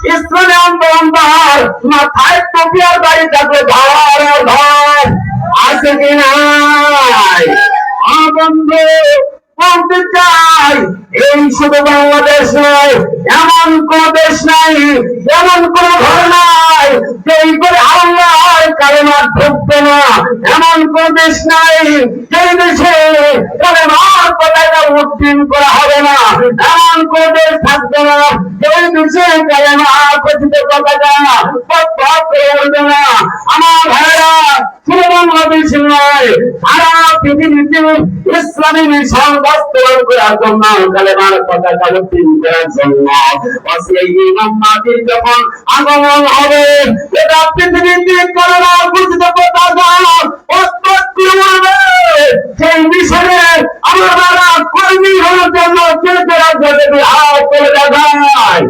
ইসলামে আন্দোলনদার মাথায় টুপি আর দাড়ি থাকলে ধর ধর আছে কি নাই? বন্ধু বলতে চাই, এই শুধু বাংলাদেশ নয়, এমন কোন দেশ নাই, এমন কোন ঘর নাই যেই করে আল্লাহর কালেমা ঢুকবে না, এমন কোন দেশ নাই যেই দেশে কালেমার পতাকা উত্তীর্ণ করা হবে না, এমন কোন দেশ থাকবে না যেই দেশে কালেমা কথিত পতাকা পথ করে উঠবে না। আমার ভাইরা শুধু বাংলাদেশ নয়, সারা পৃথিবীতে ইসলামী মিশন বাস্তবায়ন করার জন্য, কালেমার পতাকা উত্তীর্ণ করার জন্য মাটির যখন আগমন হবে, এটা পৃথিবীতে কালেমা ঘোষিত পতাকা সেই মিশনে আমরা কর্মী হওয়ার জন্য হাত করে দেখায়।